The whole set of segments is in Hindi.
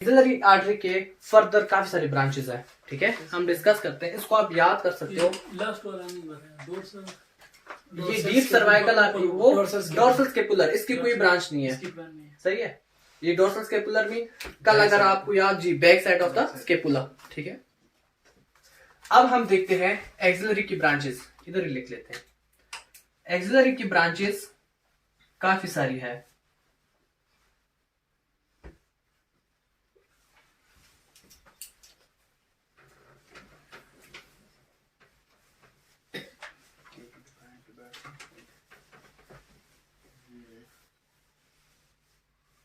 एक्सिलरी आर्टरी के फर्दर काफी सारे ब्रांचेस हैं, ठीक है, हम डिस्कस करते हैं। इसको आप याद कर सकते हो। लास्ट वाला नहीं बताया, ये डीप सर्वाइकल वो डोर्सल स्केपुलर, इसकी कोई ब्रांच नहीं है, सही है। ये डोर्सल स्केपुलर में कल अगर आपको याद जी back side of the scapula, ठीक है। अब हम देखते हैं एक्सिलरी की ब्रांचेस, इधर ही लिख लेते हैं। एक्सिलरी की ब्रांचेस काफी सारी है।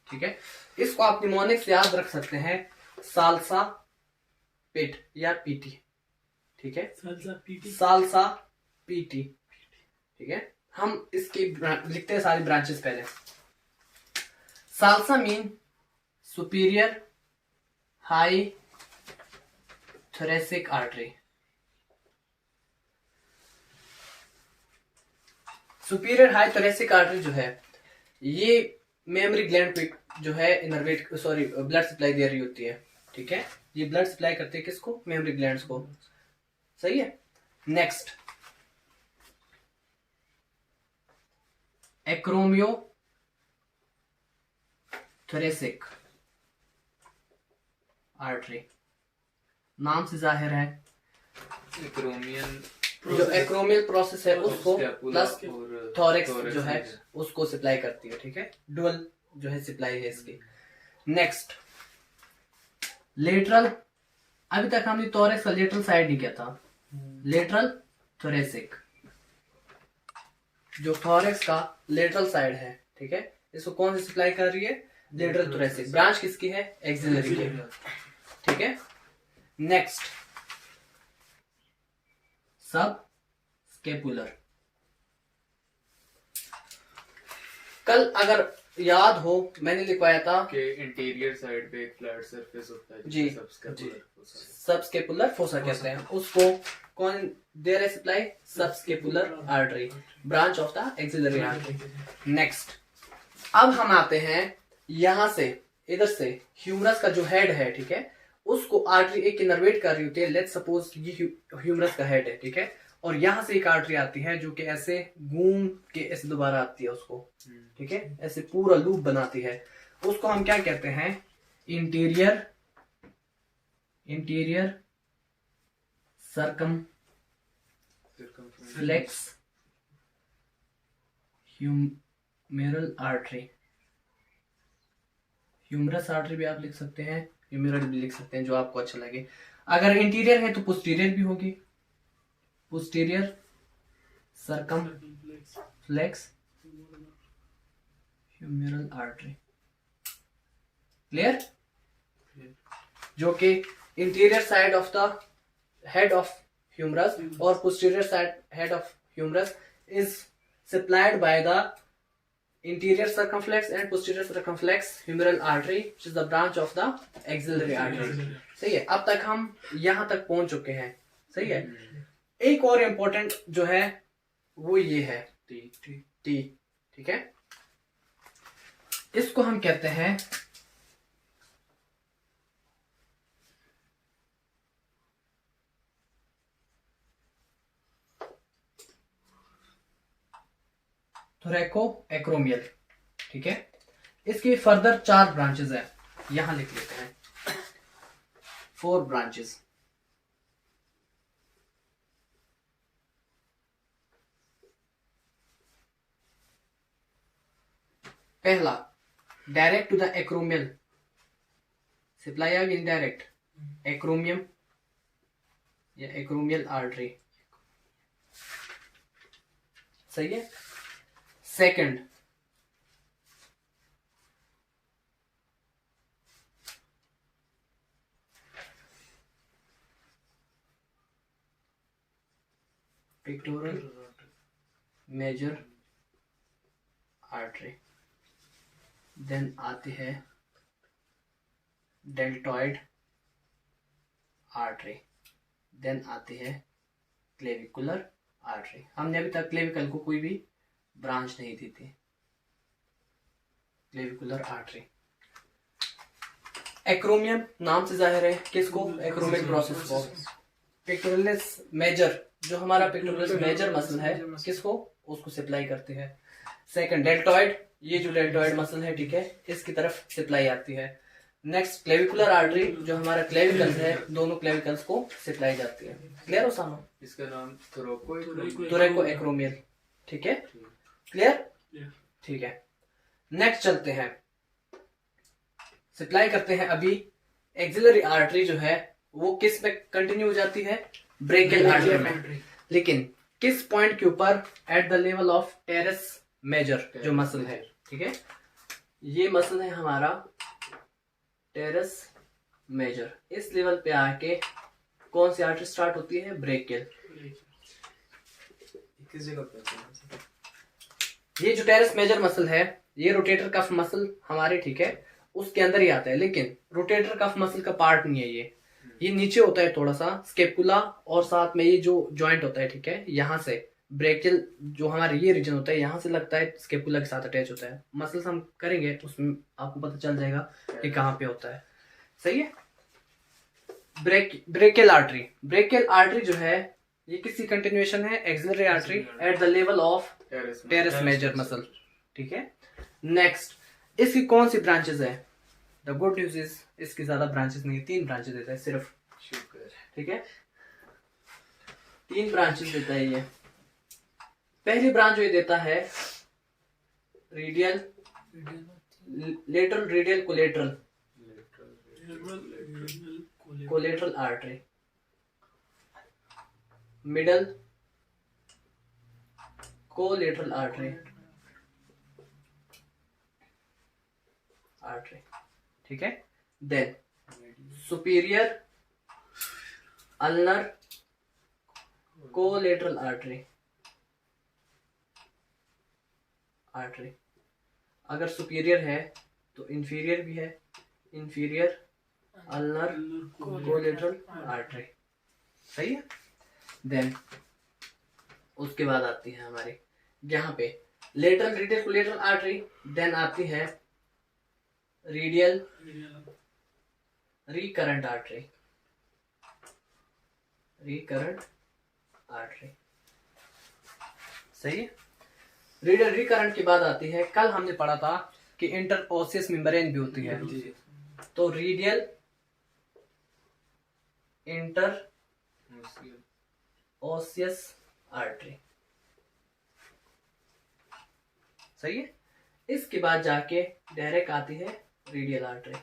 ठीक है, इसको आप निमोनिक से याद रख सकते हैं, सालसा पिट या पीटी, ठीक है, सालसा पीटी, ठीक है। हम इसकी लिखते हैं सारी ब्रांचेस पहले। Salsa mean superior high thoracic artery. Superior high thoracic artery जो है ये मेमोरी ग्लैंड पे जो है इनर्वेट ब्लड सप्लाई दे रही होती है, ठीक है। ये ब्लड सप्लाई करती है किसको? मेमोरी ग्लैंड्स को, सही है। नेक्स्ट एक्रोमियो थोरेसिक आर्टरी, नाम से जाहिर है जो एक्रोमियल प्रोसेस है उसको प्लस थोरेक्स जो है उसको सप्लाई करती है, ठीक है। डुअल जो है सप्लाई है इसकी। नेक्स्ट लेटरल, अभी तक हमने थोरेक्स का लेटरल साइड नहीं किया था। लेटरल थोरेसिक, जो थोरेक्स का लेटरल साइड है, ठीक है, इसको कौन सी सप्लाई कर रही है? Lateral thoracic. ब्रांच किसकी है? एक्सिलरी की, ठीक है। नेक्स्ट सब स्केपुलर। कल अगर याद हो मैंने लिखवाया था कि इंटीरियर साइड पे एक फ्लैट सरफेस होता है जी, सब स्केपुलर फोसा कहते हैं उसको। कौन दे रहा है सप्लाई? सब scapular artery, branch of the axillary artery. Next अब हम आते हैं यहां से, इधर से ह्यूमरस का जो हेड है, ठीक है, उसको आर्टरी एक इनर्वेट कर रही होती है। लेट्स सपोज ये ह्यूमरस का हेड है, ठीक है, और यहां से एक आर्टरी आती है जो कि ऐसे घूम के ऐसे दोबारा आती है उसको, ठीक है, ऐसे पूरा लूप बनाती है। उसको हम क्या कहते हैं? Interior circumflex humeral artery. Humerus artery भी आप लिख सकते हैं, ह्यूमेरल भी लिख सकते हैं, जो आपको अच्छा लगे। अगर इंटीरियर है तो पोस्टीरियर भी होगी, posterior circumflex humeral artery. Clear? जो कि interior side of the head of humerus और posterior side head of humerus is supplied by the interior circumflex and posterior circumflex humeral artery which is the branch of the axillary artery. सही है, अब तक हम यहां तक पहुंच चुके हैं, सही है। एक और इंपॉर्टेंट जो है वो ये है टी, ठीक है। इसको हम कहते हैं थोरैको एक्रोमियल, ठीक है। इसकी फर्दर 4 ब्रांचेस हैं, यहां लिख लेते हैं 4 ब्रांचेस। पहला direct to the acromial supply, आगे इनडायरेक्ट एक्रोमियम या एक्रोमियल आर्टरी, सही है। Second pectoral major artery, then आती है डेल्टॉइड आर्टरी, देन आती है क्लेविकुलर आर्टरी। हमने अभी तक क्लेविकल को कोई भी ब्रांच नहीं दी थी, क्लेविकुलर आर्टरी। एक्रोमियम नाम से जाहिर है किसको, एक्रोमियल प्रोसेस को। पेक्टोरलिस मेजर, जो हमारा पेक्टोरलिस मेजर मसल है किसको, उसको सप्लाई करते हैं। सेकंड डेल्टॉइड, ये जो डेल्टॉइड मसल है ठीक है, इसकी तरफ सप्लाई आती है। नेक्स्ट क्लेविकुलर आर्टरी, जो हमारा क्लेविकल्स है, दोनों क्लेविकल्स को सप्लाई जाती है। Clear Osama? इसका नाम थोरोको तुरेको एक्रोमियल, ठीक है, क्लियर, ठीक है। नेक्स्ट चलते हैं, सप्लाई करते हैं अभी। एक्सिलरी आर्टरी जो है वो किस में कंटिन्यू हो जाती है, ब्रेकियल आर्टरी में, लेकिन किस पॉइंट के ऊपर, at the level of teres major जो मसल है, ठीक है, ये मसल है हमारा टेरेस मेजर। इस लेवल पे आके कौन सी आर्टरी स्टार्ट होती है, ब्रेकियल। किस जगह पे होता है? ये जो टेरेस मेजर मसल है, ये रोटेटर कफ मसल हमारे, ठीक है, उसके अंदर ही आता है, लेकिन रोटेटर कफ मसल का पार्ट नहीं है ये नीचे होता है थोड़ा सा, स्केपुला और साथ में ये जो जॉइंट होता है, ठीक है, यहाँ से ब्रेकियल जो हमारे ये रीजन होता है, यहाँ से लगता है स्केपुला के साथ अटैच होता है। मसल्स हम करेंगे उसमें आपको पता चल जाएगा कि कहाँ पे होता है, सही है। ब्रेकियल आर्टरी जो है ये किसकी कंटिन्यूएशन है, axillary artery at the level of teres major muscle, ठीक है। नेक्स्ट, इसकी कौन सी ब्रांचेस है, द गुड न्यूज इज इसकी ज्यादा ब्रांचेस नहीं, 3 ब्रांचेस देता है सिर्फ, ठीक है, 3 ब्रांचेस देता है ये। पहली ब्रांच जो ये देता है radial, lateral radial collateral artery, middle collateral artery, ठीक है। Then superior ulnar collateral artery, अगर सुपीरियर है तो इंफीरियर भी है, इंफीरियर अल्नर कोलेटरल आर्टरी, सही है। देन उसके बाद आती है हमारी यहाँ पे lateral radial collateral artery, then आती है रेडियल रिकरेंट आर्टरी, सही है। रेडियल रिकरेंट के बाद आती है, कल हमने पढ़ा था कि इंटर ओसियस मेम्ब्रेन भी होती है, तो रेडियल इंटर ओसियस आर्टरी, सही है। इसके बाद जाके डायरेक्ट आती है रेडियल आर्टरी,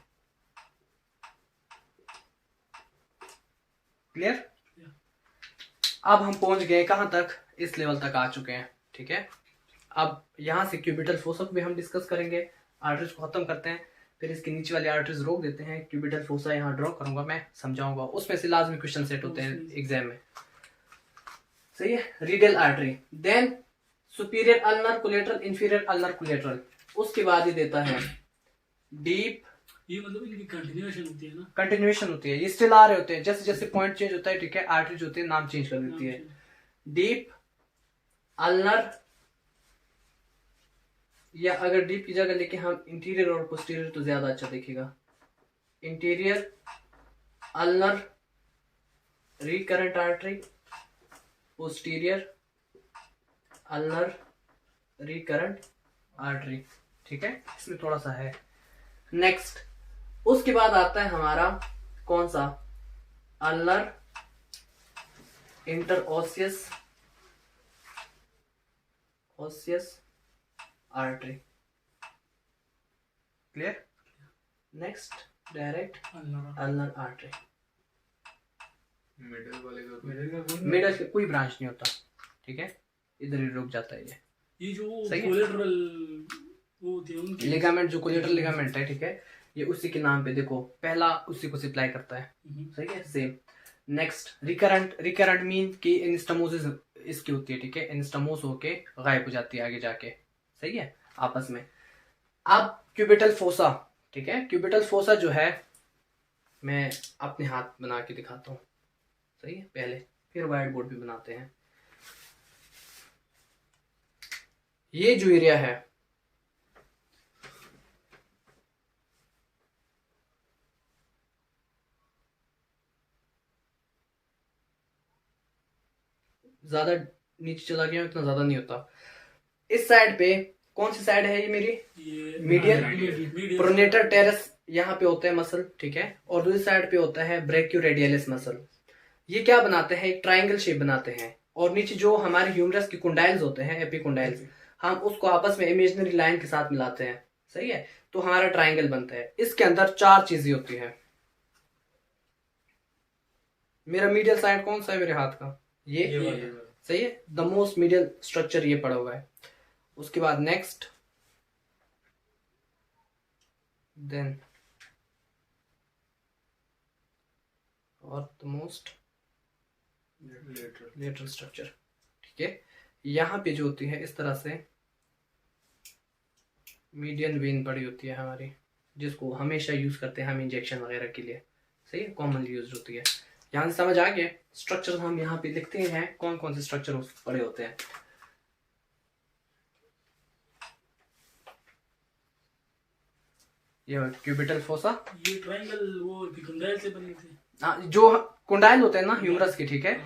क्लियर। अब हम पहुंच गए कहां तक, इस लेवल तक आ चुके हैं, ठीक है। अब यहां से क्यूबिटल फोसा को भी हम डिस्कस करेंगे, आर्टरीज को खत्म करते हैं, फिर इसके नीचे वाली आर्टरीज रोक देते हैं। क्यूबिटल फोसा यहाँ ड्रॉ करूंगा मैं, समझाऊंगा, उसमें से लाजमी क्वेश्चन सेट होते हैं एग्जाम में, सही है। Radial artery, then superior ulnar collateral, inferior ulnar collateral, उसके बाद ही देता है डीप, ये मतलब इनकी कंटिन्यूएशन होती है ना, कंटिन्यूएशन होती है, ये स्टिल आ रहे होते हैं, जैसे जैसे पॉइंट चेंज होता है, ठीक है, आर्टरीज होती है नाम चेंज कर देती है। डीप अल्नर, या अगर डीप की जगह लेके हम इंटीरियर और पोस्टीरियर तो ज्यादा अच्छा दिखेगा, interior ulnar recurrent artery, posterior ulnar recurrent artery, ठीक है, इसमें थोड़ा सा है। नेक्स्ट, उसके बाद आता है हमारा कौन सा, ulnar interosseous artery, clear. Next direct ulnar artery, middle के कोई ब्रांच नहीं होता, ठीक है, इधर ही रुक जाता है ये जो सही है? कोलेटरल वो होती है उनकी लिगामेंट, जो कोलेटरल लिगामेंट है, ठीक है, ये उसी के नाम पे देखो, पहला उसी को सप्लाई करता है, सही है, सेम। नेक्स्ट रिकरेंट मीन की एनास्टोमोसिस इसकी होती है, ठीक है, एनास्टोमोस होके गायब हो जाती है आगे जाके, सही है, आपस में। अब क्यूबिटल फोसा, ठीक है, क्यूबिटल फोसा जो है मैं अपने हाथ बना के दिखाता हूँ, सही है, पहले फिर व्हाइट बोर्ड भी बनाते हैं। ये जो एरिया है, ज्यादा नीचे चला गया इतना ज्यादा नहीं होता। इस साइड पे कौन सी साइड है ये मेरी? ये मीडियल प्रोनेटर टेरेस यहाँ पे होता है मसल, ठीक है, और दूसरी साइड पे होता है ब्रेकियोरेडियलिस मसल। ये क्या बनाते हैं? एक ट्राइंगल शेप बनाते हैं, और नीचे जो हमारे ह्यूमरस के कुंडाइल्स होते हैं, एपिकुंडाइल्स, हम उसको आपस में इमेजिनरी लाइन के साथ मिलाते हैं, सही है, तो हमारा ट्राइंगल बनता है। इसके अंदर 4 चीजें होती हैं। मेरा मीडियल साइड कौन सा है मेरे हाथ का? ये सही है, द मोस्ट मीडियल स्ट्रक्चर ये पड़ा हुआ है। उसके बाद नेक्स्ट, देन और द मोस्ट लेटरल स्ट्रक्चर, ठीक है। यहाँ पे जो होती है इस तरह से मीडियन वेन पड़ी होती है हमारी, जिसको हमेशा यूज करते हैं हम इंजेक्शन वगैरह के लिए, सही है, कॉमनली यूज होती है। यहाँ से समझ आ गया? स्ट्रक्चर हम यहाँ पे लिखते हैं कौन कौन से स्ट्रक्चर पड़े होते हैं। ये क्यूबिटल फोसा, ये ट्रायंगल वो एपिकुंडाइल से बने थे। जो कुंडाइल होते हैं ना ह्यूमरस के, ठीक है,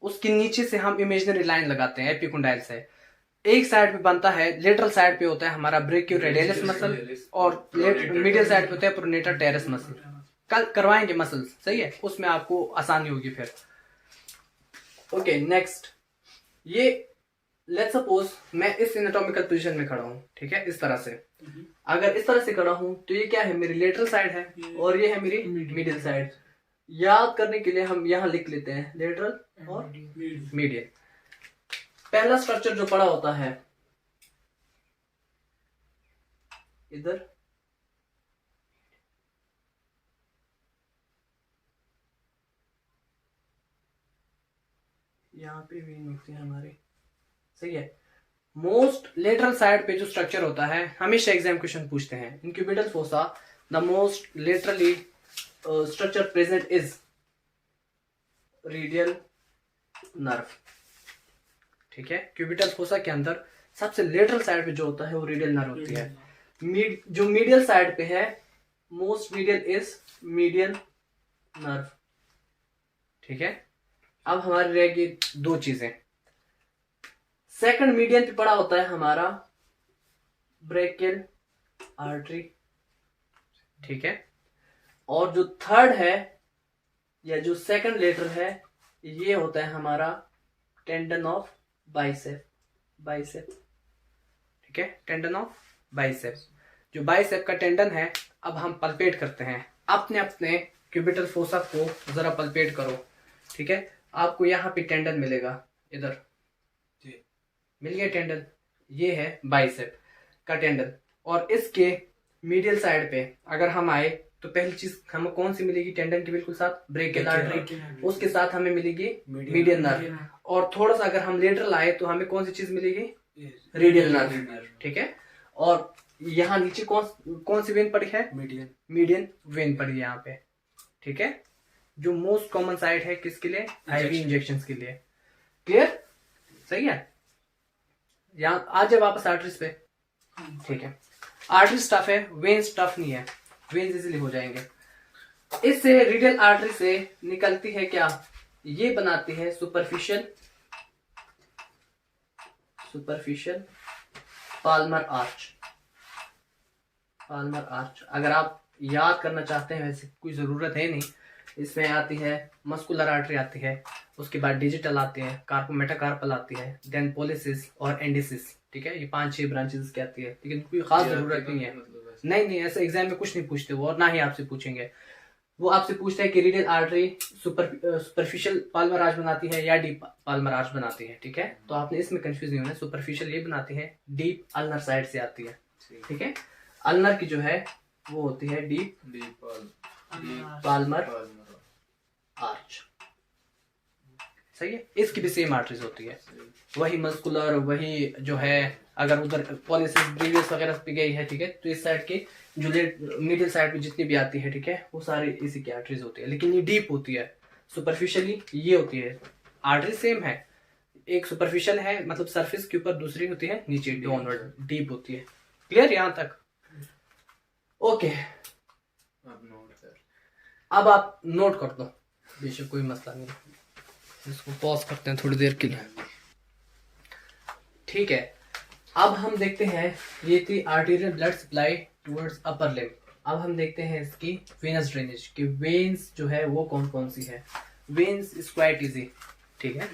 उसके नीचे से हम इमेजिनरी लाइन लगाते हैं एपिकुंडाइल से। एक साइड पे बनता है, लेटरल साइड पे होता है हमारा ब्रेकियोरेडियलिस मसल, और मीडियल साइड पे होता है प्रोनेटर टेरेस मसल। कल करवाएंगे मसल्स, सही है, उसमें आपको आसानी होगी फिर। ओके नेक्स्ट, ये लेट्स सपोज मैं इस एनाटॉमिकल पोजीशन में खड़ा हूँ, ठीक है, इस तरह से। अगर इस तरह से खड़ा हूँ तो ये क्या है? मेरी लेटरल साइड है, और ये है मेरी मीडियल साइड। याद करने के लिए हम यहाँ लिख लेते हैं लेटरल और मीडियल। पहला स्ट्रक्चर जो पड़ा होता है इधर, यहाँ पे वेन होती है हमारी, सही है। मोस्ट लेटरल साइड पे जो स्ट्रक्चर होता है, हमेशा एग्जाम क्वेश्चन पूछते हैं, in cubital fossa the most laterally structure present is radial nerve, ठीक है। क्यूबिटल फोसा के अंदर सबसे लेटरल साइड पे जो होता है वो रेडियल नर्व होती है। जो मीडियल साइड पे है, most medial is median nerve, ठीक है। अब हमारे रह गई 2 चीजें। सेकंड मीडियन पे पड़ा होता है हमारा ब्रेकियल आर्टरी, ठीक है, और जो थर्ड है या जो सेकंड लेटर है, ये होता है हमारा टेंडन ऑफ बाइसेप, ठीक है, टेंडन ऑफ बाइसेप। जो बाइसेप का टेंडन है, अब हम पल्पेट करते हैं, अपने अपने क्यूबिटल फोसा को जरा पल्पेट करो, ठीक है। आपको यहाँ पे टेंडन मिलेगा, इधर मिल गया टेंडन, ये है बाइसेप का टेंडन। और इसके मीडियल साइड पे अगर हम आए तो पहली चीज हमें कौन सी मिलेगी टेंडन के बिल्कुल साथ? ब्रेकियल आर्टरी, उसके साथ हमें मिलेगी मीडियन नर्व, और थोड़ा सा अगर हम लेटरल आए तो हमें कौन सी चीज मिलेगी? रेडियल नर्व, ठीक है। और यहाँ नीचे कौन सी वेन पड़ी है? मीडियन वेन पड़ी है यहाँ पे, ठीक है, जो मोस्ट कॉमन साइट है किसके लिए? आईवी इंजेक्शंस के लिए। क्लियर? सही है। यहाँ आज जब वापस आर्टरीज पे, ठीक है, आर्टरी स्टफ है, वेन स्टफ नहीं है, वेन्स इजीली हो जाएंगे। इससे रेडियल आर्टरी से निकलती है क्या? ये बनाती है सुपरफिशियल पाल्मर आर्च। अगर आप याद करना चाहते हैं, वैसे कोई जरूरत है नहीं, इसमें आती है मस्कुलर आर्टरी आती है, उसके बाद डिजिटल आती है, कार्पोमेटाकार्पल आती है, देन पोलिसिस और एंडिसिस, ठीक है। ये 5-6 ब्रांचेस की आती है, लेकिन कोई खास जरूरत नहीं है। नहीं, ऐसे एग्जाम में कुछ नहीं पूछते वो, और ना ही आपसे पूछेंगे। वो आपसे पूछता है कि radial artery superficial Palmer arch बनाती है या डीप पाल्मर आर्च बनाती है, ठीक है। तो आपने इसमें कंफ्यूज नहीं होना, सुपरफिशियल ये बनाती है, डीप अल्नर साइड से आती है, ठीक है। अल्नर की जो है वो होती है डीप पाल्मर आर्च, सही है। इसकी भी सेम आर्टरीज होती है, वही मस्कुलर, वही जो है, अगर उधर पॉलिसिस ब्रीवियस वगैरह पे गई है, ठीक है, तो इस साइड की जो मिडिल साइड पे जितनी भी आती है, ठीक है, वो सारी इसी की आर्टरीज होती है, लेकिन ये डीप होती है। सुपरफिशियली ये होती है, आर्टरी सेम है, एक सुपरफिशियल है मतलब सरफेस के ऊपर, दूसरी होती है नीचे डाउनवर्ड, डीप होती है। क्लियर यहाँ तक? ओके, अब आप नोट कर दो, बेशक कोई मसला नहीं। इसको पॉज करते हैं थोड़ी देर के लिए। ठीक है, अब हम देखते हैं, ये थी arterial blood supply towards upper limb. अब हम देखते हैं इसकी वेनस ड्रेनेज कि वेन्स जो है वो कौन कौन सी है। वेन्स इज क्वाइट इजी, ठीक है।